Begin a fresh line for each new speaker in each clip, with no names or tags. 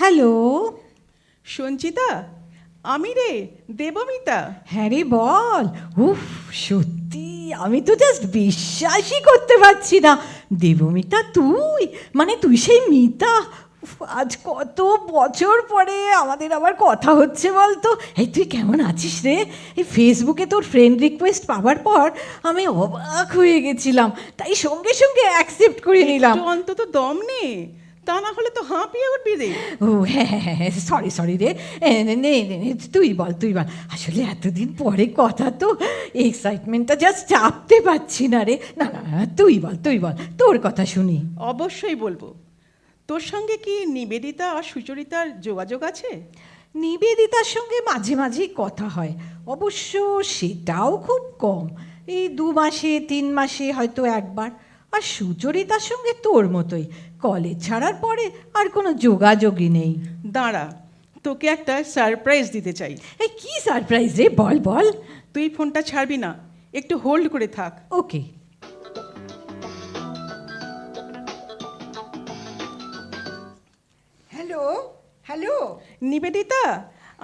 Hello.
Sanchita, আমি রে, দেবমিতা।
হ্যাঁ রে, বল। উফ, সত্যি আমি তো জাস্ট বিশ্বাসই করতে পারছি না। দেবমিতা তুই, মানে তুই সেই মিতা। উফ, আজ কত বছর পরে আমাদের আবার কথা হচ্ছে বলতো। এই তুই কেমন আছিস রে? এই ফেসবুকে তোর ফ্রেন্ড রিকোয়েস্ট পাওয়ার পর আমি অবাক হয়ে গেছিলাম, তাই সঙ্গে সঙ্গে অ্যাকসেপ্ট করে নিলাম।
একটু অন্তত দম নে, তা না হলে তো হাঁপিয়ে উঠবি রে।
ও হ্যাঁ হ্যাঁ হ্যাঁ, সরি সরি রে। নে নে নে, তুই বল তুই বল। আসলে এতদিন পরে কথা তো, এক্সাইটমেন্টটা জাস্ট চাপতে পারছি না রে। না না না, তুই বল তুই বল, তোর কথা শুনি।
অবশ্যই বলবো। তোর সঙ্গে কি নিবেদিতা আর সুচরিতার যোগাযোগ আছে?
নিবেদিতার সঙ্গে মাঝে মাঝেই কথা হয়, অবশ্য সেটাও খুব কম। এই 2 মাসে 3 মাসে হয়তো একবার। আর সুচরিতার সঙ্গে তোর মতোই, কলেজ ছাড়ার পরে আর কোনো যোগাযোগই নেই।
দাঁড়া, তোকে একটা সারপ্রাইজ দিতে চাই।
এই কি সারপ্রাইজ রে, বল বল।
তুই ফোনটা ছাড়বি না, একটু হোল্ড করে থাক।
ওকে।
Hello hello.
নিবেদিতা,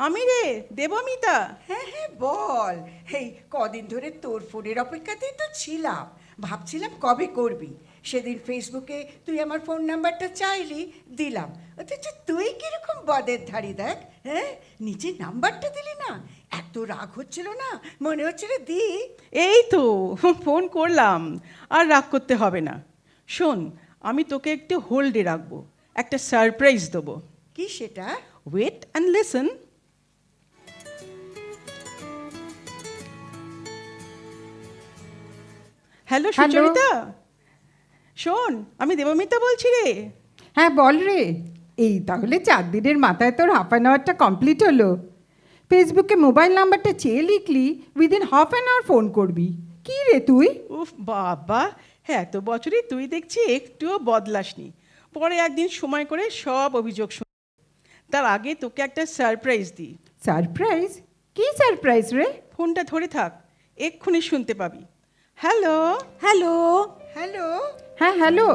আমি রে, দেবমিতা।
হ্যাঁ হ্যাঁ বল। এই কদিন ধরে তোর ফোনের অপেক্ষাতেই তো ছিলাম, ভাবছিলাম কবে করবি। সেদিন ফেসবুকে তুই আমার ফোন নাম্বারটা চাইলি, দিলাম। অথচ তুই কিরকম বদের ধারি দেখ। হ্যাঁ, নিজের নাম্বারটা দিলি না, এত রাগ হচ্ছিল না, মনে হচ্ছিল দি।
এই তো ফোন করলাম, আর রাগ করতে হবে না। শোন, আমি তোকে একটু হোল্ডে রাখবো, একটা সারপ্রাইজ দেবো।
কি সেটা?
Wait and listen. Hello Sucharita, শোন, আমি দেবমিতা বলছি রে।
হ্যাঁ বল রে। এই তাহলে 4 দিনের মাথায় তোর হাফ অ্যান আওয়ারটা কমপ্লিট হলো। ফেসবুকে মোবাইল নাম্বারটা চেয়ে লিখলি, within half an hour phone করবি। কি রে তুই?
উফ বাবা, হ্যাঁ এত বছরই তুই দেখছি একটুও বদলাসনি। পরে একদিন সময় করে সব অভিযোগ শুন। তার আগে তোকে একটা সারপ্রাইজ দিই।
সারপ্রাইজ? কি সারপ্রাইজ রে?
ফোনটা ধরে থাক, এক্ষুনি শুনতে পাবি। Hello
hello.
হ্যালো।
হ্যাঁ হ্যালো।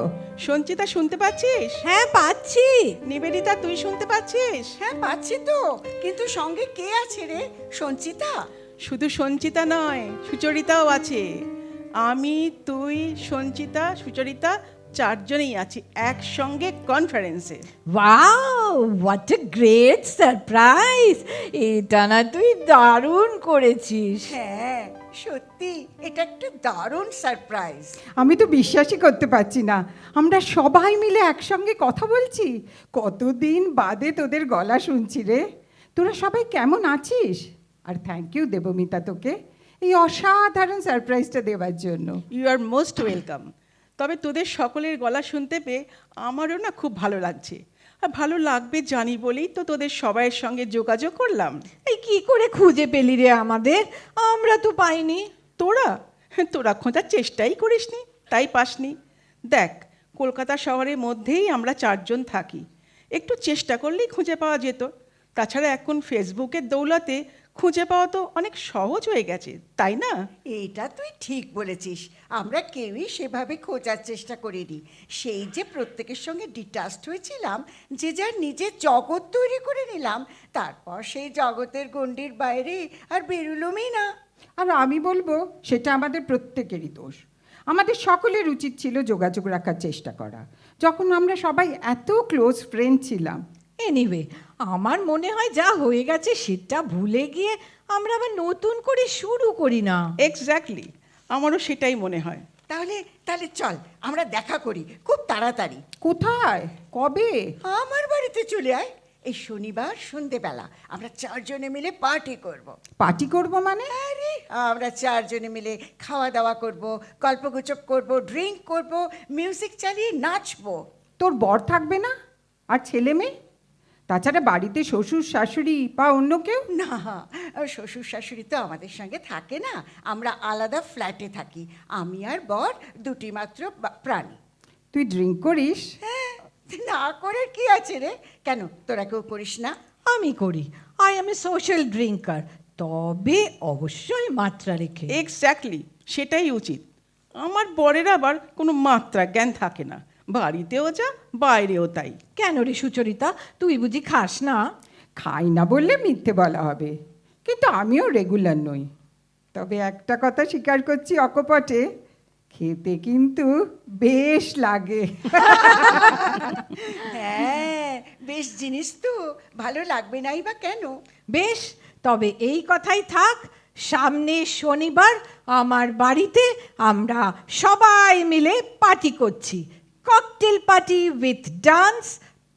সঞ্চিতা, শুনতে পাচ্ছিস?
হ্যাঁ পাচ্ছি।
নিবেদিতা, তুই শুনতে পাচ্ছিস?
হ্যাঁ পাচ্ছি তো, কিন্তু সঙ্গে কে আছে রে? সঞ্চিতা?
শুধু সঞ্চিতা নয়, সুচরিতাও আছে। আমি, তুই, সঞ্চিতা, সুচরিতা, 4জনেই আছি একসঙ্গে কনফারেন্সে।
Wow, what a great surprise! এটা না তুই দারুণ করেছিস।
হ্যাঁ সত্যি, এটা একটা দারুণ সারপ্রাইজ।
আমি তো বিশ্বাসই করতে পারছি না, আমরা সবাই মিলে একসঙ্গে কথা বলছি। কতদিন বাদে তোদের গলা শুনছি রে। তোরা সবাই কেমন আছিস? আর থ্যাংক ইউ দেবমিতা তোকে এই অসাধারণ সারপ্রাইজটা দেওয়ার জন্য।
You are most welcome. তবে তোদের সকলের গলা শুনতে পেয়ে আমারও না খুব ভালো লাগছে। আর ভালো লাগবে জানি বলেই তো তোদের সবাইয়ের সঙ্গে যোগাযোগ করলাম।
এই কি করে খুঁজে পেলি রে আমাদের? আমরা তো পাইনি।
তোরা তোরা খোঁজার চেষ্টাই করিসনি, তাই পাসনি। দেখ, কলকাতা শহরের মধ্যেই আমরা 4জন থাকি, একটু চেষ্টা করলেই খুঁজে পাওয়া যেত। তাছাড়া এখন ফেসবুকের দৌলতে খুঁজে পাওয়া তো অনেক সহজ হয়ে গেছে, তাই না?
এটা তুই ঠিক বলেছিস, আমরা কেউই সেভাবে খোঁজার চেষ্টা করিনি। সেই যে প্রত্যেকের সঙ্গে ডিটাচড হয়েছিলাম, যে যার নিজের জগৎ তৈরি করে নিলাম, তারপর সেই জগতের গণ্ডির বাইরে আর বেরুলোমই না।
আর আমি বলবো সেটা আমাদের প্রত্যেকেরই দোষ। আমাদের সকলের উচিত ছিল যোগাযোগ রাখার চেষ্টা করা, যখন আমরা সবাই এত ক্লোজ ফ্রেন্ড ছিলাম।
এনিওয়ে, আমার মনে হয় যা হয়ে গেছে সেটা ভুলে গিয়ে আমরা আবার নতুন করে শুরু করি না।
এক্স্যাক্টলি, আমারও সেটাই মনে হয়।
তাহলে তাহলে চল আমরা দেখা করি খুব তাড়াতাড়ি।
কোথায়? কবে?
আমার বাড়িতে চলে আয়। এই শনিবার সন্ধেবেলা আমরা 4জনে মিলে পার্টি করব।
পার্টি করবো মানে?
আরে আমরা 4জনে মিলে খাওয়া দাওয়া করব, গল্পগুজব করব, ড্রিঙ্ক করব, মিউজিক চালিয়ে নাচবো।
তোর বর থাকবে না? আর ছেলে মেয়ে? তাছাড়া বাড়িতে শ্বশুর শাশুড়ি বা অন্য কেউ?
না, শ্বশুর শাশুড়ি তো আমাদের সঙ্গে থাকে না, আমরা আলাদা ফ্ল্যাটে থাকি। আমি আর বর, দুটি মাত্র প্রাণী।
তুই ড্রিঙ্ক করিস?
হ্যাঁ, না করার কি আছে রে? কেন, তোরা কেউ করিস না?
আমি করি। I M A social drinker, তবে অবশ্যই মাত্রা রেখে।
এক্স্যাক্টলি, সেটাই উচিত। আমার বরের আবার কোনো মাত্রা জ্ঞান থাকে না, বাড়িতেও যা বাইরেও তাই।
কেন রে সুচরিতা, তুই বুঝি খাস না?
খাই না বললে মিথ্যে বলা হবে, কিন্তু আমিও রেগুলার নই। তবে একটা কথা স্বীকার করছি অকপটে, খেতে কিন্তু বেশ লাগে।
হ্যাঁ, বেশ জিনিস তো, ভালো লাগবে নাই বা কেন?
বেশ, তবে এই কথাই থাক, সামনে শনিবার আমার বাড়িতে আমরা সবাই মিলে পার্টি করছি। Cocktail party with dance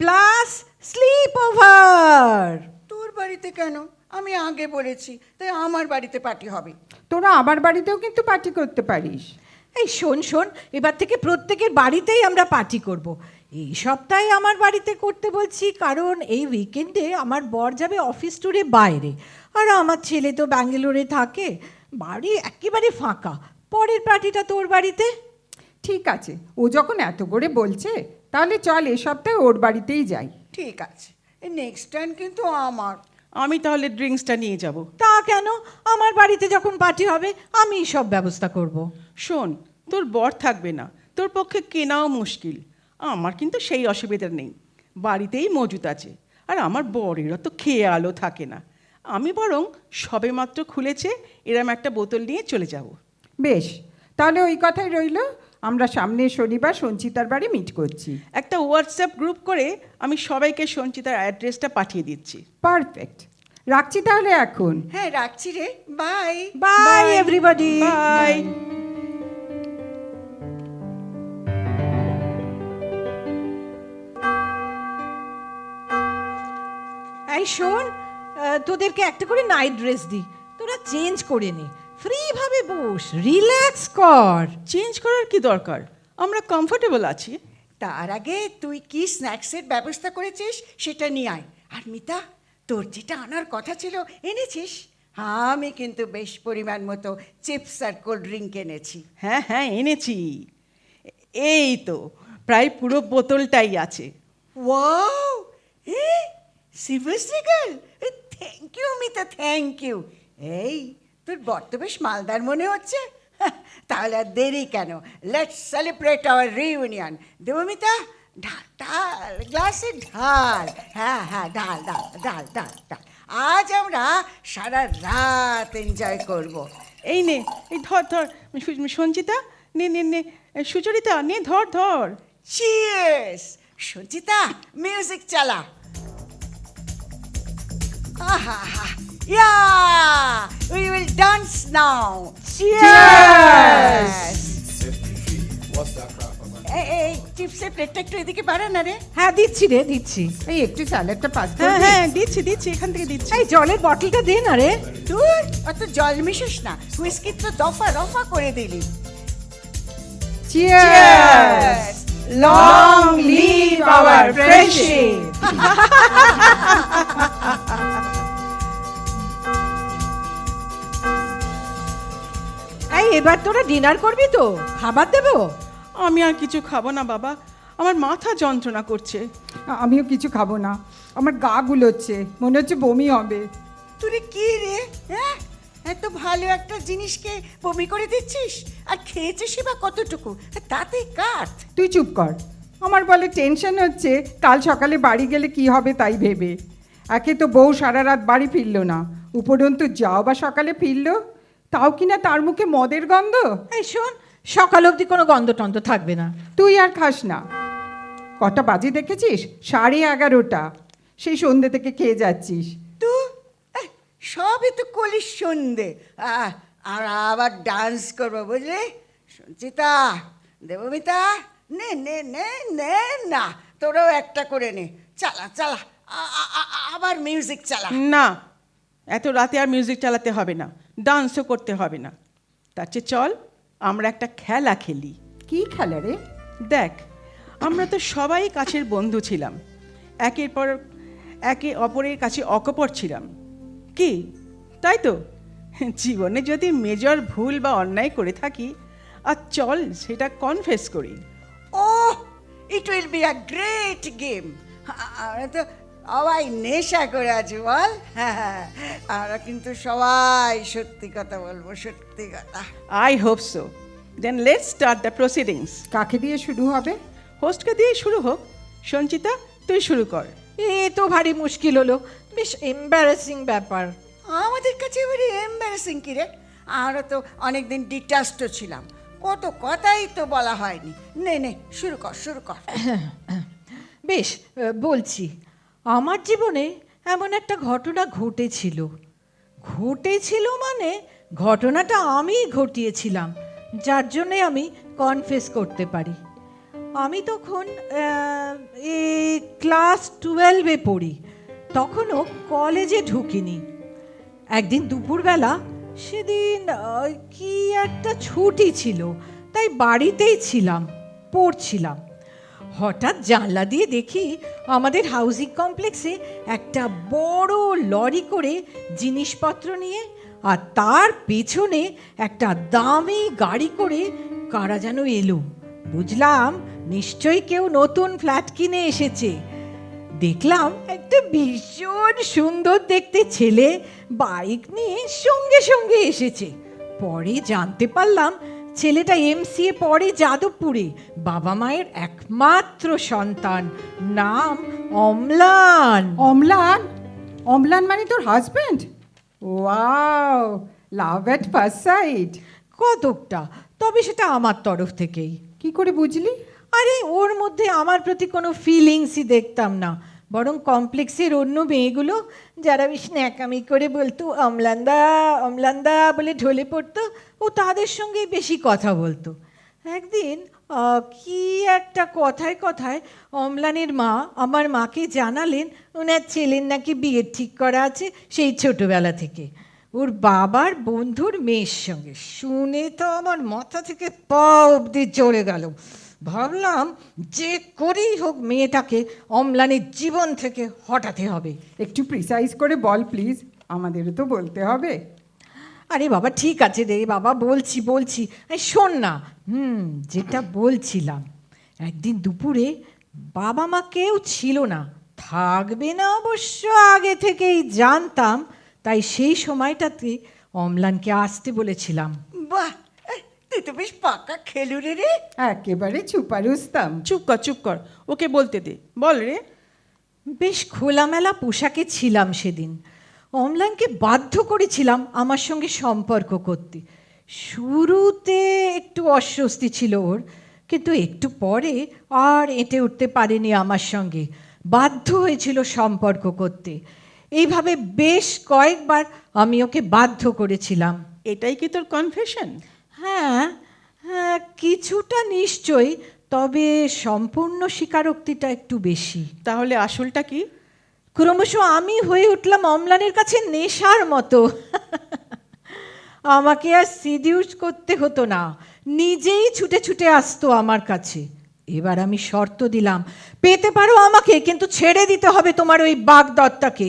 plus sleep over.
তোর বাড়িতে কেন? আমি আগে বলেছি, তাই আমার বাড়িতে পার্টি হবে।
তোরা আমার বাড়িতেও কিন্তু পার্টি করতে পারিস।
এই শোন শোন, এবার থেকে প্রত্যেকের বাড়িতেই আমরা পার্টি করব। এই সপ্তাহে আমার বাড়িতে করতে বলছি, কারণ এই উইকেন্ডে আমার বর যাবে অফিস ট্যুরে বাইরে, আর আমার ছেলে তো ব্যাঙ্গালোরে থাকে, বাড়ি একেবারে ফাঁকা। পরের পার্টিটা তোর বাড়িতে।
ঠিক আছে, ও যখন এত করে বলছে তাহলে চল এ সপ্তাহে ওর বাড়িতেই যাই।
ঠিক আছে, নেক্সট টাইম কিন্তু আমার।
আমি তাহলে ড্রিঙ্কসটা নিয়ে যাব।
তা কেন? আমার বাড়িতে যখন পার্টি হবে আমিই সব ব্যবস্থা করব।
শোন, তোর বর থাকবে না, তোর পক্ষে কেনাও মুশকিল। আমার কিন্তু সেই অসুবিধা নেই, বাড়িতেই মজুত আছে। আর আমার বরেরও তো খেয়ে আলো থাকে না। আমি বরং সবেমাত্র খুলেছে এরম একটা বোতল নিয়ে চলে যাব।
বেশ, তাহলে ওই কথাই রইল, আমরা সামনের শনিবার সঞ্চিতার বাড়ি মিট করছি।
একটা হোয়াটসঅ্যাপ গ্রুপ করে আমি সবাইকে সঞ্চিতার অ্যাড্রেসটা পাঠিয়ে দিচ্ছি।
পারফেক্ট, রাখছি তাহলে এখন।
হ্যাঁ, রাখছি রে, বাই।
By everybody.
বাই।
এই শোন, তোদেরকে একটা করে নাইট ড্রেস দিই, তোরা চেঞ্জ করে নে, ফ্রি ভাবে বস, রিল্যাক্স কর।
চেঞ্জ করার কি দরকার, আমরা কমফোর্টেবল আছি।
তার আগে তুই কি স্ন্যাক্সের ব্যবস্থা করেছিস সেটা নিয়ে আয়। আর মিতা, তোর যেটা আনার কথা ছিল এনেছিস? আমি কিন্তু বেশ পরিমাণ মতো চিপস আর কোল্ড ড্রিঙ্ক এনেছি।
হ্যাঁ হ্যাঁ, এনেছি। এই তো প্রায় পুরো বোতলটাই আছে।
Wow, seriously girl, thank you Mita, thank you. এই, তোর বর তো বেশ মালদার মনে হচ্ছে। তাহলে আর দেরি কেন, let's celebrate hour reunion. Debmita, ঢাল ঢাল, গ্লাসে ঢাল। হ্যাঁ হ্যাঁ, ঢাল ঢাল ঢাল ঢাল ঢাল। আজ আমরা সারা রাত এনজয় করব।
এই নে, এই ধর ধর, সঞ্চিতা নে নে নে, সুচরিতা নে, ধর ধর।
চিয়ার্স। সঞ্চিতা, মিউজিক চালা। Yeah, we will dance now. Cheers! এই চিপসের প্লেটটা একটু এদিকে বাড়া না রে।
হ্যাঁ দিচ্ছি রে, দিচ্ছি।
এই একটু স্যালাডটা পাস
হ্যাঁ
করবি?
হ্যাঁ, দিচ্ছি দিচ্ছি, এখান থেকে দিচ্ছি।
এই জলের বটলটা দে না রে।
তুই অত জল মিশিস না, হুইস্কি তো দফা রফা করে দিলি।
Cheers! Long live our friendship!
এই এবার তোরা ডিনার করবি তো? খাবার দেবো?
আমি আর কিছু খাবো না বাবা, আমার মাথা যন্ত্রণা করছে।
আমিও কিছু খাবো না, আমার গা গুলোচ্ছে, মনে হচ্ছে বমি হবে।
তুই কি রে, হ্যাঁ? এত ভালো একটা জিনিসকে বমি করে দিচ্ছিস, আর খেয়েছিস বা কতটুকু, তাতে কাট।
তুই চুপ কর, আমার বলে টেনশন হচ্ছে কাল সকালে বাড়ি গেলে কি হবে তাই ভেবে। একে তো বউ সারা রাত বাড়ি ফিরলো না, উপরন্তু যাও বা সকালে ফিরলো, তাও কিনা তার মুখে মদের গন্ধ।
এই শোন, সকাল অবধি কোনো গন্ধ টন্ধ থাকবে না।
তুই আর খাস না। কটা বাজে দেখেছিস? 11:30। সেই সন্ধ্যে থেকে খেয়ে যাচ্ছিস।
তুই সবই তো কলিস সন্ধে, আর আবার ডান্স করবো বুঝলি? সঞ্চিতা, দেবমিতা, নে নে নে নে না, তোরাও একটা করে নে, চালা চালা, আবার মিউজিক চালা।
না, এত রাতে আর মিউজিক চালাতে হবে না, ডান্সও করতে হবে না। তার চেয়ে চল আমরা একটা খেলা খেলি।
কি খেলা রে?
দেখ, আমরা তো সবাই কাছের বন্ধু ছিলাম, একের পর একে অপরের কাছে অকপট ছিলাম, কি তাই তো? জীবনে যদি মেজর ভুল বা অন্যায় করে থাকি, আর চল সেটা কনফেস করি।
Oh, it will be a great game. আমরা তো সবাই নেশা করে আছি বল। আমরা কিন্তু সবাই সত্যি কথা বলবো, সত্যি কথা।
I hope so. Then let's start the proceedings.
কাকে দিয়ে শুরু হবে?
হোস্টকে দিয়ে শুরু হোক। সঞ্চিতা, তুই শুরু কর।
এ তো ভারী মুশকিল হলো, বেশ এম্বারাসিং ব্যাপার।
আমাদের কাছে এবারে এম্বারেসিং কি রে? আমরা তো অনেকদিন ডিটাচড ছিলাম, কত কথাই তো বলা হয়নি। নে নে, শুরু কর শুরু কর।
বেশ, বলছি। আমার জীবনে এমন একটা ঘটনা ঘটেছিল মানে ঘটনাটা আমিই ঘটিয়েছিলাম, যার জন্যে আমি কনফেস করতে পারি। আমি তখন ক্লাস 12-এ পড়ি, তখনও কলেজে ঢুকিনি। একদিন দুপুরবেলা, সেদিন কি একটা ছুটি ছিল, তাই বাড়িতেই ছিলাম, পড়ছিলাম। হঠাৎ জানলা দিয়ে দেখি আমাদের হাউজিং কমপ্লেক্সে একটা বড় লরি করে জিনিসপত্র নিয়ে, আর তার পেছনে একটা দামি গাড়ি করে কারা যেন এলো। বুঝলাম নিশ্চয়ই কেউ নতুন ফ্ল্যাট কিনে এসেছে। দেখলাম একটা ভীষণ সুন্দর দেখতে ছেলে বাইক নিয়ে সঙ্গে সঙ্গে এসেছে। পরে জানতে পারলাম ছেলেটা MCA পড়ে যাদবপুরে, বাবা মায়ের একমাত্র সন্তান, নাম অম্লান।
অম্লান? অম্লান মানে তোর husband? Wow, love at first sight.
কতকটা, তবে সেটা আমার তরফ থেকেই।
কি করে বুঝলি?
আরে ওর মধ্যে আমার প্রতি কোনো ফিলিংসই দেখতাম না, বরং কমপ্লেক্সের অন্য মেয়েগুলো যারা বেশ ন্যাকামি করে বলতো অম্লানদা অম্লানদা বলে ঢলে পড়তো, ও তাদের সঙ্গেই বেশি কথা বলতো। একদিন কি একটা কথায় কথায় অম্লানের মা আমার মাকে জানালেন ওনার ছেলের নাকি বিয়ে ঠিক করা আছে সেই ছোটবেলা থেকে, ওর বাবার বন্ধুর মেয়ের সঙ্গে। শুনে তো আমার মাথা থেকে পা অবধি চলে গেল। ভাবলাম যে করেই হোক মেয়েটাকে অম্লানের জীবন থেকে হটাতে হবে।
একটু প্রিসাইজ করে বল প্লিজ, আমাদেরও তো বলতে হবে।
আরে বাবা, ঠিক আছে রে বাবা, বলছি এই শোন না। যেটা বলছিলাম, একদিন দুপুরে বাবা মা কেউ ছিল না, থাকবে না অবশ্য আগে থেকেই জানতাম, তাই সেই সময়টাতে অম্লানকে আসতে বলেছিলাম।
বাহ, তুই তো বেশ পাকা খেলুড়ে রে।
একেবারে ছুপারুস্তাম।
চুপ কর, ওকে বলতে দে। বল রে।
বেশ খোলামেলা পোশাকে ছিলাম সেদিন। অম্লানকে বাধ্য করেছিলাম আমার সঙ্গে সম্পর্ক করতে। শুরুতে একটু অস্বস্তি ছিল ওর, কিন্তু একটু পরে আর এঁটে উঠতে পারেনি আমার সঙ্গে, বাধ্য হয়েছিল সম্পর্ক করতে। এইভাবে বেশ কয়েকবার আমি ওকে বাধ্য করেছিলাম।
এটাই কি তোর কনফেশন?
হ্যাঁ হ্যাঁ, কিছুটা নিশ্চয়ই, তবে সম্পূর্ণ স্বীকারোক্তিটা একটু বেশি।
তাহলে আসলটা কি?
ক্রমশ আমি হয়ে উঠলাম অম্লানের কাছে নেশার মতো। আমাকে আর সিডিউস করতে হতো না, নিজেই ছুটে ছুটে আসতো আমার কাছে। এবার আমি শর্ত দিলাম, পেতে পারো আমাকে, কিন্তু ছেড়ে দিতে হবে তোমার ওই বাগদত্তাকে।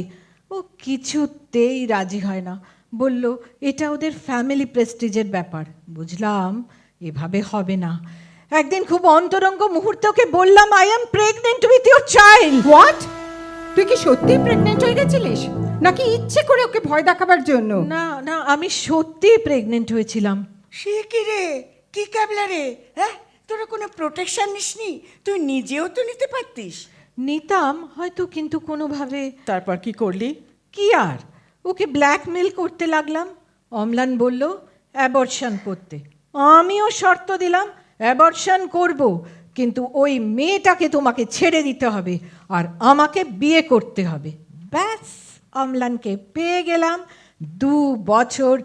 ও কিছুতেই রাজি হয় না, বলল এটা ওদের ফ্যামিলি প্রেস্টিজের ব্যাপার। বুঝলাম এভাবে হবে না। একদিন খুব অন্তরঙ্গ মুহূর্তে ওকে বললাম, I am pregnant with your child.
What? তুই কি সত্যিই প্রেগনেন্ট হয়ে গেছিলিস, নাকি ইচ্ছে করে ওকে ভয় দেখাবার জন্য?
না না, আমি সত্যিই প্রেগনেন্ট হয়েছিলাম।
সে কি রে, কি ক্যাবলা রে? হ্যাঁ, তোরা কোনো প্রোটেকশন নিসনি? তুই নিজেও তো নিতে পারতিস।
নিতাম হয়তো, কিন্তু কোনোভাবে।
তারপর কি করলি?
কি আর, ওকে ব্ল্যাকমেল করতে লাগলাম। অম্লান বলল অ্যাবর্শন করতে। আমিও শর্ত দিলাম অ্যাবর্শন করব, কিন্তু ওই মেয়েটাকে তোমাকে ছেড়ে দিতে হবে আর আমাকে বিয়ে করতে হবে। ব্যাস, অম্লানকে পেয়ে গেলাম। 2 বছর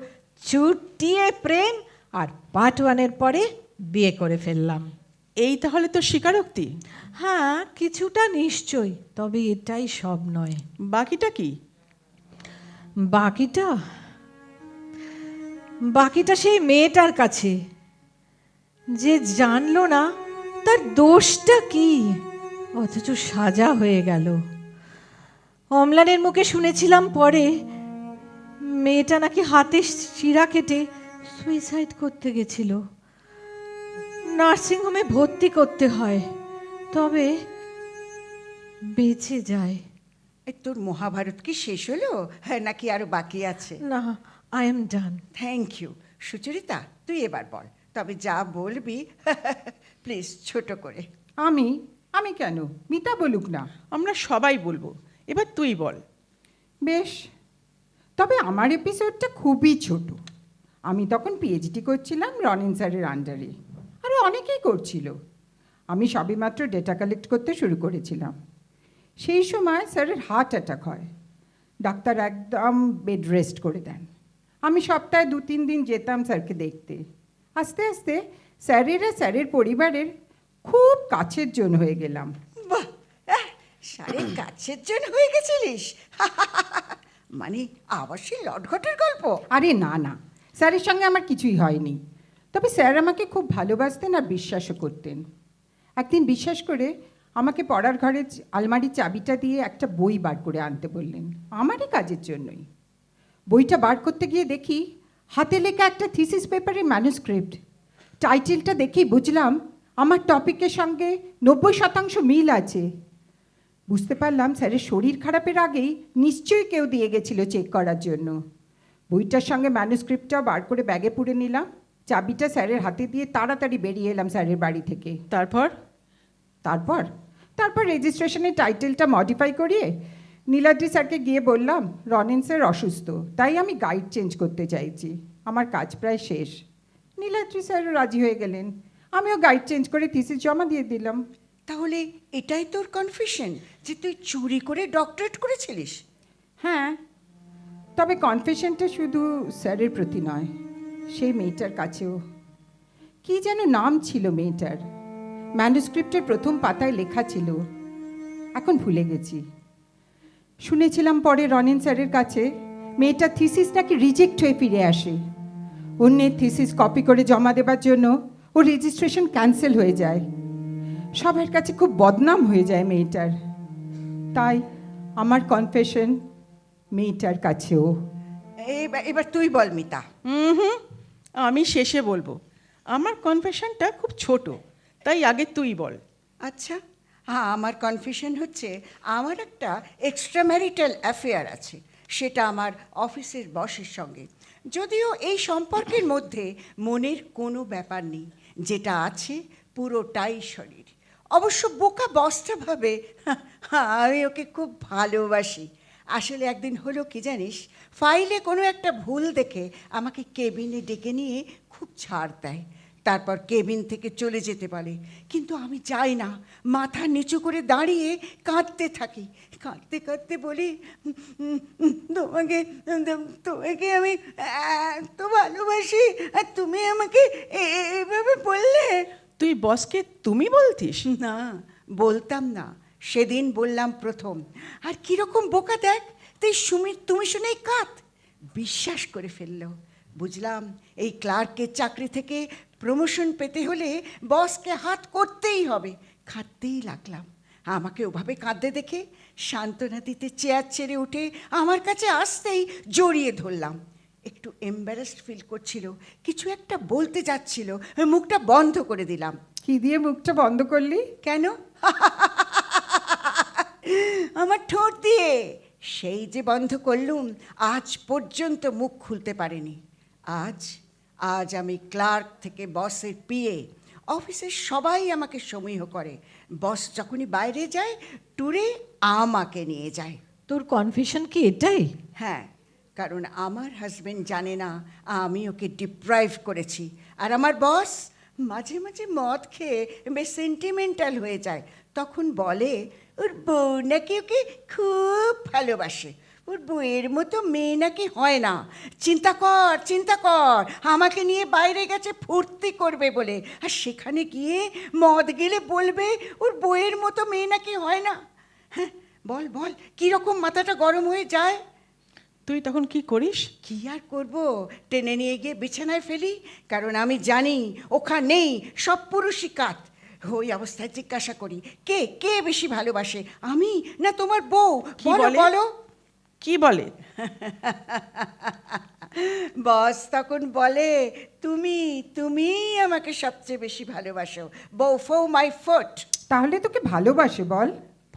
চুটিয়ে প্রেম, আর পার্ট 1-এর পরে বিয়ে করে ফেললাম।
এই তাহলে তোর স্বীকারোক্তি?
হ্যাঁ, কিছুটা নিশ্চয়ই, তবে এটাই সব নয়।
বাকিটা কি?
বাকিটা সেই মেয়েটার কাছে, যে জানলো না তার দোষটা কি, অথচ সাজা হয়ে গেল। অম্লানের মুখে শুনেছিলাম পরে মেয়েটা নাকি হাতে শিরা কেটে সুইসাইড করতে গেছিল। নার্সিংহোমে ভর্তি করতে হয়, তবে বেঁচে যায়।
তোর মহাভারত কি শেষ হলো, হ্যাঁ, নাকি আরো বাকি আছে?
না, I am done.
Thank you. Sucharita, তুই এবার বল, তবে যা বলবি প্লিজ ছোট করে।
আমি আমি কেন? মিতা বলুক না।
আমরা সবাই বলবো, এবার তুই বল।
বেশ, তবে আমার এপিসোডটা খুবই ছোট। আমি তখন পিএইচডি করছিলাম রনিন স্যারের আন্ডারে, আরও অনেকেই করছিল। আমি সবেমাত্র ডেটা কালেক্ট করতে শুরু করেছিলাম। সেই সময় স্যারের হার্ট অ্যাটাক হয়। ডাক্তার একদম বেড রেস্ট করে দেন। আমি সপ্তাহে 2-3 দিন যেতাম স্যারকে দেখতে। আস্তে আস্তে স্যারের আর স্যারের পরিবারের খুব কাছের জন হয়ে গেলাম।
বাহ, স্যারের কাছের জন্য হয়ে গেছিলিস? মানে আবার সেই লটঘটের গল্প?
আরে না না, স্যারের সঙ্গে আমার কিছুই হয়নি। তবে স্যার আমাকে খুব ভালোবাসতেন আর বিশ্বাসও করতেন। একদিন বিশ্বাস করে আমাকে পড়ার ঘরের আলমারির চাবিটা দিয়ে একটা বই বার করে আনতে বললেন, আমারই কাজের জন্যই। বইটা বার করতে গিয়ে দেখি হাতে লেখা একটা থিসিস পেপারের ম্যানুস্ক্রিপ্ট। টাইটেলটা দেখেই বুঝলাম আমার টপিকের সঙ্গে 90% মিল আছে। বুঝতে পারলাম স্যারের শরীর খারাপের আগেই নিশ্চয়ই কেউ দিয়ে গেছিল চেক করার জন্য। বইটার সঙ্গে ম্যানুস্ক্রিপ্টটাও বার করে ব্যাগে পুরে নিলাম। চাবিটা স্যারের হাতে দিয়ে তাড়াতাড়ি বেরিয়ে এলাম স্যারের বাড়ি থেকে।
তারপর?
তারপর তারপর রেজিস্ট্রেশনের টাইটেলটা মডিফাই করিয়ে নীলাদ্রি স্যারকে গিয়ে বললাম, রনিন স্যার অসুস্থ, তাই আমি গাইড চেঞ্জ করতে চাইছি, আমার কাজ প্রায় শেষ। নীলাদ্রি স্যারও রাজি হয়ে গেলেন। আমিও গাইড চেঞ্জ করে থিসিস জমা দিয়ে দিলাম।
তাহলে এটাই তোর কনফিউশন যে তুই চুরি করে ডক্টরেট করেছিলিস?
হ্যাঁ, তবে কনফেশনটা শুধু স্যারের প্রতি নয়, সেই মেয়েটার কাছেও। কি যেন নাম ছিল মেয়েটার, ম্যানুস্ক্রিপ্টের প্রথম পাতায় লেখা ছিল, এখন ভুলে গেছি। শুনেছিলাম পরে রনিন স্যারের কাছে মেয়েটার থিসিস নাকি রিজেক্ট হয়ে ফিরে আসে। অন্যের থিসিস কপি করে জমা দেবার জন্য ও রেজিস্ট্রেশন ক্যান্সেল হয়ে যায়। সবার কাছে খুব বদনাম হয়ে যায় মেয়েটার। তাই আমার কনফেশন মেয়েটার কাছেও।
এবার তুই বল মিতা।
হুম, আমি শেষে বলবো। আমার কনফেশনটা খুব ছোট, তাই আগে তুই বল।
আচ্ছা, হ্যাঁ, আমার কনফিউশন হচ্ছে আমার একটা এক্সট্রা ম্যারিটাল অ্যাফেয়ার আছে, সেটা আমার অফিসের বসের সঙ্গে। যদিও এই সম্পর্কের মধ্যে মনের কোনো ব্যাপার নেই, যেটা আছে পুরোটাই শরীর। অবশ্য বোকা বসটা ভাবে আমি ওকে খুব ভালোবাসি। আসলে একদিন হলো কি জানিস, ফাইলে কোনো একটা ভুল দেখে আমাকে কেবিনে ডেকে নিয়ে খুব ছাড় দেয়, তারপর কেবিন থেকে চলে যেতে বলে। কিন্তু আমি যাই না, মাথা নিচু করে দাঁড়িয়ে কাঁদতে থাকি। কাঁদতে কাঁদতে বলি, তোমাকে তোমাকে আমি এত ভালোবাসি, আর তুমি আমাকে এভাবে বললে।
তুই বসকে তুমি বলতিস?
না, বলতাম না, সেদিন বললাম প্রথম। আর কীরকম বোকা দেখ, তুই তুমি শুনেই কাঁদ। বিশ্বাস করে ফেললো। বুঝলাম এই ক্লার্কের চাকরি থেকে প্রমোশন পেতে হলে বসকে হাত করতেই হবে। কাঁদতেই লাগলাম। আমাকে ওভাবে কাঁদতে দেখে সান্ত্বনা দিতে চেয়ার ছেড়ে উঠে আমার কাছে আসতেই জড়িয়ে ধরলাম। একটু এম্বারাসড ফিল করছিল, কিছু একটা বলতে যাচ্ছিল, মুখটা বন্ধ করে দিলাম।
কি দিয়ে মুখটা বন্ধ করলি?
কেন? আমার ঠোঁট দিয়ে। সেই যে বন্ধ করলুম, আজ পর্যন্ত মুখ খুলতে পারিনি। আজ আমি ক্লার্ক থেকে বসের পিএ। অফিসের সবাই আমাকে সমীহ করে। বস যখনই বাইরে যায়, ট্যুরে আমাকে নিয়ে যায়।
তোর কনফিউশন কি এটাই?
হ্যাঁ, কারণ আমার হাজবেন্ড জানে না আমি ওকে ডিপ্রাইভ করেছি। আর আমার বস মাঝে মাঝে মদ খেয়ে বেশ সেন্টিমেন্টাল হয়ে যায়। তখন বলে ওর বউ নাকি ওকে খুব ভালোবাসে, ওর বউয়ের মতো মেয়ে নাকি হয় না। চিন্তা কর, আমাকে নিয়ে বাইরে গেছে ফুর্তি করবে বলে, আর সেখানে গিয়ে মদ গেলে বলবে ওর বউয়ের মতো মেয়ে নাকি হয় না। হ্যাঁ, বল বল, কীরকম মাথাটা গরম হয়ে যায়।
তুই তখন কি করিস?
কি আর করব, টেনে নিয়ে গিয়ে বিছানায় ফেলি, কারণ আমি জানি ওখানেই সব পুরুষই কাত। ওই অবস্থায় জিজ্ঞাসা করি, কে কে বেশি ভালোবাসে, আমি না তোমার বউ?
কি
বলো
বলে?
বলো।
কি বলে?
বস তখন বলে, তুমি আমাকে সবচেয়ে বেশি ভালোবাসো, বউ ফো মাই ফুট।
তাহলে তোকে ভালোবাসে বল।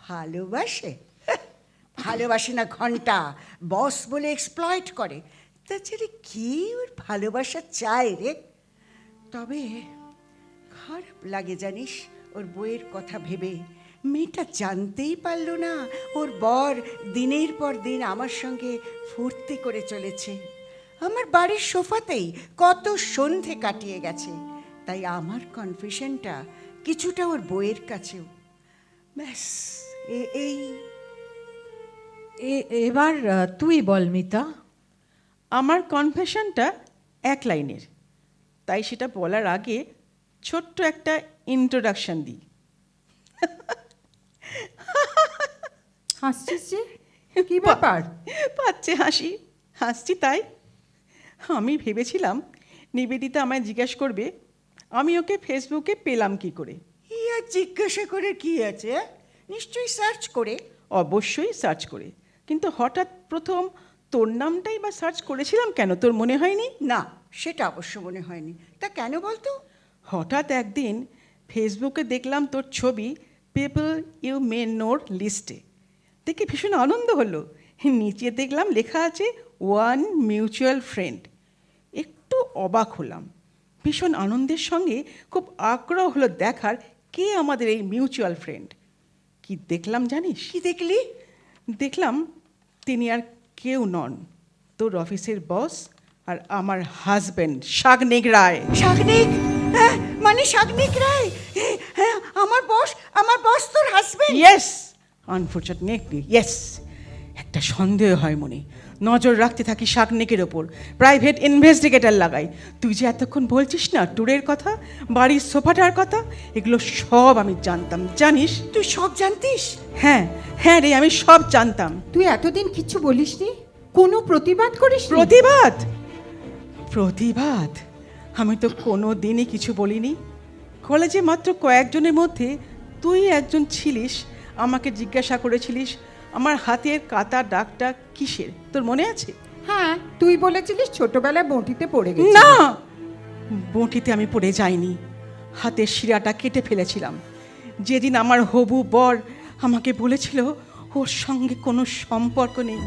ভালোবাসে? ভালোবাসে না ঘন্টা, বস বলে এক্সপ্লয়েট করে। তাছাড়া কি ওর ভালোবাসা চায় রে? তবে খারাপ লাগে জানিস, ওর বইয়ের কথা ভেবে মেয়েটা জানতেই পারল না ওর বর দিনের পর দিন আমার সঙ্গে ফুর্তি করে চলেছে। আমার বাড়ির সোফাতেই কত সন্ধে কাটিয়ে গেছে। তাই আমার কনফেশনটা কিছুটা ওর বইয়ের কাছেও। ব্যাস এই
এবার তুই বল মিতা।
আমার কনফেশনটা এক লাইনের, তাই সেটা বলার আগে ছোট্ট একটা ইন্ট্রোডাকশন দিই।
হাসছিস যে, কি ব্যাপার?
পাচ্ছে হাসি, হাসছি তাই। আমি ভেবেছিলাম নিবেদিতা আমায় জিজ্ঞেস করবে আমি ওকে ফেসবুকে পেলাম কি করে।
আর জিজ্ঞাসা করে কি আছে? নিশ্চয়ই সার্চ করে।
অবশ্যই সার্চ করে, কিন্তু হঠাৎ প্রথম তোর নামটাই বা সার্চ করেছিলাম কেন, তোর মনে হয়নি?
না, সেটা অবশ্য মনে হয়নি। তা কেন বলতো?
হঠাৎ একদিন ফেসবুকে দেখলাম তোর ছবি পিপল ইউ মে নোর লিস্টে। দেখে ভীষণ আনন্দ হলো। নিচে দেখলাম লেখা আছে ওয়ান মিউচুয়াল ফ্রেন্ড। একটু অবাক হলাম, ভীষণ আনন্দের সঙ্গে খুব আগ্রহ হলো দেখার কে আমাদের এই মিউচুয়াল ফ্রেন্ড। কি দেখলাম জানিস?
কি দেখলি?
দেখলাম তিনি আর কেউ নন, তোর অফিসের বস আর আমার হাজব্যান্ড শাগনিক রায়।
শাগনিক? হ্যাঁ, মানে শাগনিক রায়? হ্যাঁ, আমার বস তোর হাসবেন্ড?
Yes, unfortunately yes. একটা সন্দেহ হয় মনে, নজর রাখতে থাকি শাগনিকের ওপর, প্রাইভেট ইনভেস্টিগেটর লাগাই। তুই যে এতক্ষণ বলছিস না ট্যুরের কথা, বাড়ির সোফাটার কথা, এগুলো সব আমি জানতাম জানিস।
তুই সব জানতিস?
হ্যাঁ হ্যাঁ রে, আমি সব জানতাম।
তুই এতদিন কিচ্ছু বলিসনি? কোনো প্রতিবাদ করিস?
প্রতিবাদ? প্রতিবাদ? আমি তো কোনো দিনই কিছু বলিনি। কলেজে মাত্র কয়েকজনের মধ্যে তুই একজন ছিলিস, আমাকে জিজ্ঞাসা করেছিলিস আমার হাতের কাটা দাগটা কিসের, তোর মনে আছে?
হ্যাঁ, তুই বলেছিলিস ছোটবেলায় বঁটিতে পড়ে গেছিস।
না, বঁটিতে আমি পড়ে যাইনি, হাতের শিরাটা কেটে ফেলেছিলাম। যেদিন আমার হবু বর আমাকে বলেছিল ওর সঙ্গে কোনো সম্পর্ক নেই,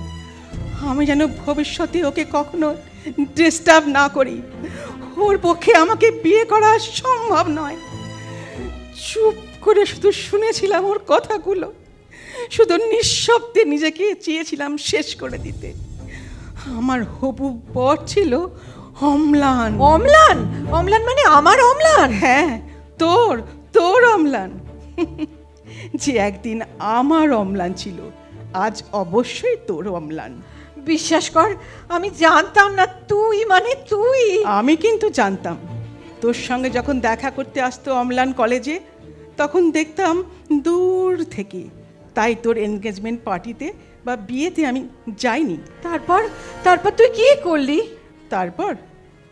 আমি যেন ভবিষ্যতে ওকে কখনো ডিস্টার্ব না করি, ওর পক্ষে আমাকে বিয়ে করা সম্ভব নয়। চুপ করে শুধু শুনেছিলাম ওর কথাগুলো, শুধু নিঃশব্দে নিজেকে চেয়েছিলাম শেষ করে দিতে। আমার হবু বর ছিল অম্লান।
অম্লান? অম্লান মানে আমার অম্লান?
হ্যাঁ, তোর অম্লান। যে একদিন আমার অম্লান ছিল, আজ অবশ্যই তোর অম্লান।
বিশ্বাস কর, আমি জানতাম না তুই মানে তুই।
আমি কিন্তু জানতাম। তোর সঙ্গে যখন দেখা করতে আসতো অম্লান কলেজে, তখন দেখতাম দূর থেকে। তাই তোর এনগেজমেন্ট পার্টিতে বা বিয়েতে আমি যাইনি।
তারপর তুই কি করলি?
তারপর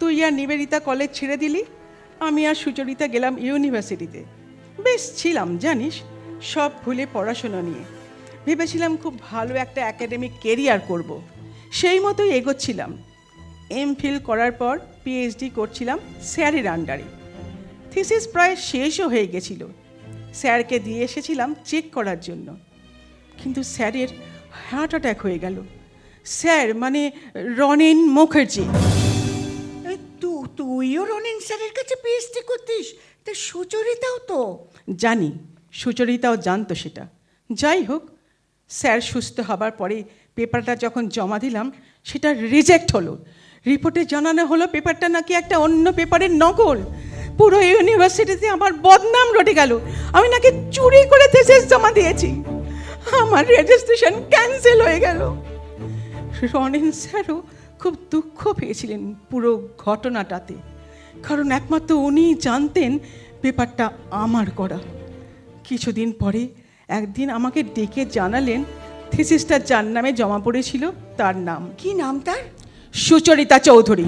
তুই আর নিবেদিতা কলেজ ছেড়ে দিলি, আমি আর সুচরিতা গেলাম ইউনিভার্সিটিতে। বেশ ছিলাম জানিস, সব ভুলে পড়াশোনা নিয়ে। ভেবেছিলাম খুব ভালো একটা একাডেমিক কেরিয়ার করব, সেই মতোই এগোচ্ছিলাম। এমফিল করার পর পিএইচডি করছিলাম স্যারের আন্ডারে। থিসিস প্রায় শেষও হয়ে গেছিল। স্যারকে দিয়ে এসেছিলাম চেক করার জন্য, কিন্তু স্যারের হার্ট অ্যাটাক হয়ে গেল। স্যার মানে রনেন মুখার্জি।
তুইও রনিন স্যারের কাছে পিএইচডি করতিস? তা সুচরিতাও তো।
জানি, সুচরিতাও জানতো সেটা। যাই হোক, স্যার সুস্থ হবার পরে পেপারটা যখন জমা দিলাম, সেটা রিজেক্ট হলো। রিপোর্টে জানানো হলো পেপারটা নাকি একটা অন্য পেপারের নকল। পুরো ইউনিভার্সিটিতে আমার বদনাম রটে গেল, আমি নাকি চুরি করে থিসিস জমা দিয়েছি। আমার রেজিস্ট্রেশন ক্যান্সেল হয়ে গেল। রনেন স্যারও খুব দুঃখ পেয়েছিলেন পুরো ঘটনাটাতে, কারণ একমাত্র উনিই জানতেন পেপারটা আমার করা। কিছুদিন পরে একদিন আমাকে ডেকে জানালেন থিসিসটা যার নামে জমা পড়েছিল তার নাম।
কি নাম তার?
সুচরিতা চৌধুরী।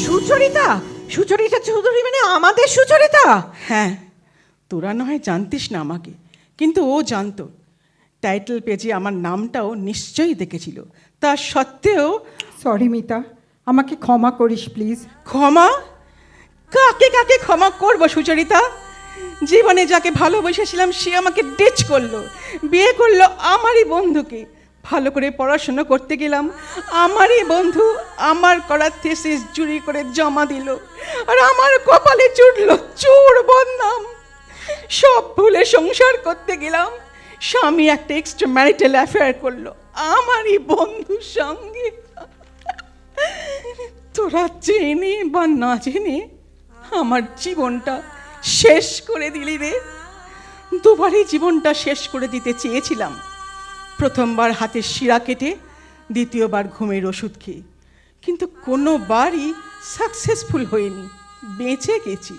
সুচরিতা? সুচরিতা চৌধুরী মানে আমাদের সুচরিতা?
হ্যাঁ, তোরা নয় জানতিস না আমাকে, কিন্তু ও জানতো। টাইটেল পেজে আমার নামটাও নিশ্চয়ই দেখেছিল। তা সত্ত্বেও
সরি মিতা, আমাকে ক্ষমা করিস প্লিজ।
ক্ষমা? কাকে কাকে ক্ষমা করবো সুচরিতা? জীবনে যাকে ভালোবেসেছিলাম সে আমাকে ডিচ করলো, বিয়ে করলো আমারই বন্ধুকে। ভালো করে পড়াশোনা করতে গেলাম, আমারই বন্ধু আমার করা থিসিস চুরি করে জমা দিল, আর আমার কপালে চুটলো চোর বদনাম। সব ভুলে সংসার করতে গেলাম, স্বামী একটা এক্সট্রা ম্যারিটাল অ্যাফেয়ার করলো আমারই বন্ধুর সঙ্গে। তোরা জেনে বা না জেনে আমার জীবনটা শেষ করে দিলি রে। দুবারই জীবনটা শেষ করে দিতে চেয়েছিলাম। প্রথমবার হাতের শিরা কেটে, দ্বিতীয়বার ঘুমের ওষুধ খেয়ে, কিন্তু কোনোবারই সাকসেসফুল হয়নি, বেঁচে গেছি।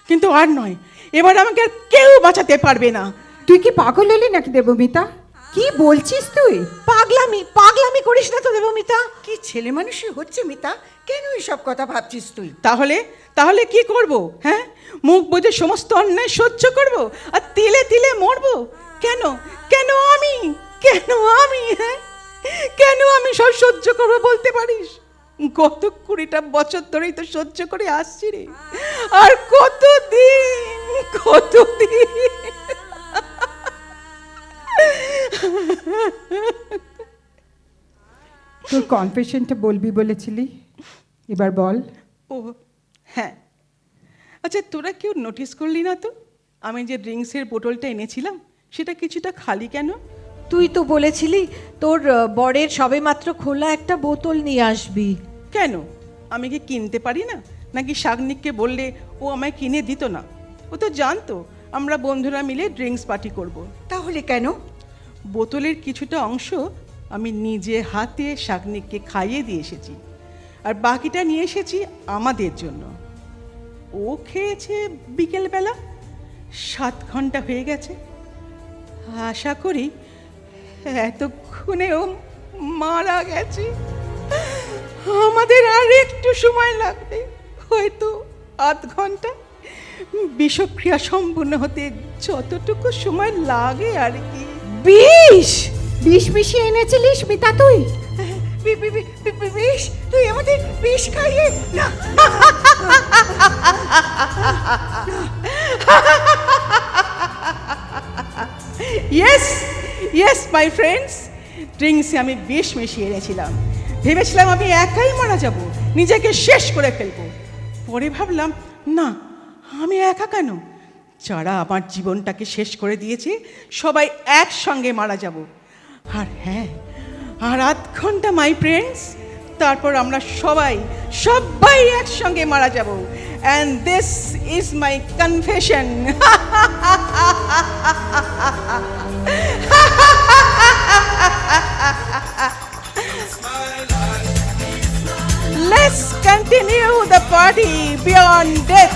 কিন্তু আর নয়, এবার আমাকে আর কেউ বাঁচাতে পারবে না।
তুই কি পাগল হলি নাকি দেবমিতা? কি বলছিস তুই?
পাগলামি করিস না তো দেবমিতা।
কি ছেলে মানুষই হচ্ছে মিতা, কেন এসব কথা ভাবছিস তুই?
তাহলে কি করব? হ্যাঁ, মুখ বুজে সমস্ত অন্যায় সহ্য করব আর তিলে তিলে মরব? কেন কেন আমি হ্যাঁ, কেন আমি সব সহ্য করবো বলতে পারিস? গত 20টা বছর ধরেই তো সহ্য করে আসছি রে, আর কতদিন।
তোর কনফেশনটা বলবি বলেছিলি, এবার বল।
ও হ্যাঁ, আচ্ছা তোরা কেউ নোটিস করলি না তো আমি যে ড্রিঙ্কসের বোতলটা এনেছিলাম সেটা কিছুটা খালি কেন?
তুই তো বলেছিলি তোর বরের সবেমাত্র খোলা একটা বোতল নিয়ে আসবি।
কেন, আমি কি কিনতে পারি না? নাকি শাগনিককে বললে ও আমায় কিনে দিত না? ও তো জানতো আমরা বন্ধুরা মিলে ড্রিঙ্কস পার্টি করব।
তাহলে কেন?
বোতলের কিছুটা অংশ আমি নিজে হাতে শাগনিককে খাইয়ে দিয়ে এসেছি, আর বাকিটা নিয়ে এসেছি আমাদের জন্য। ও খেয়েছে বিকেলবেলা, 7 ঘন্টা হয়ে গেছে। আশা করি এতক্ষণে ও মারা গেছে। আমাদের আর একটু সময় লাগবে, হয়তো 8 ঘন্টা। বিষক্রিয়া সম্পূর্ণ হতে যতটুকু সময় লাগে আর কি।
বিষ মিশিয়ে এনেছিলিস মিতা তুই?
বিষ? তুই আমাদের বিষ খাইয়ে? না,
ইয়েস মাই ফ্রেন্ডস, ড্রিঙ্কসে আমি বিষ মিশিয়ে এনেছিলাম। ভেবেছিলাম আমি একাই মারা যাব, নিজেকে শেষ করে ফেলবো। পরে ভাবলাম না, আমি একা কেন, যারা আমার জীবনটাকে শেষ করে দিয়েছে সবাই একসঙ্গে মারা যাব। আর হ্যাঁ, আর 8 ঘন্টা মাই ফ্রেন্ডস, তারপর আমরা সবাই একসঙ্গে মারা যাব। And this is my confession. Let's continue the party beyond death.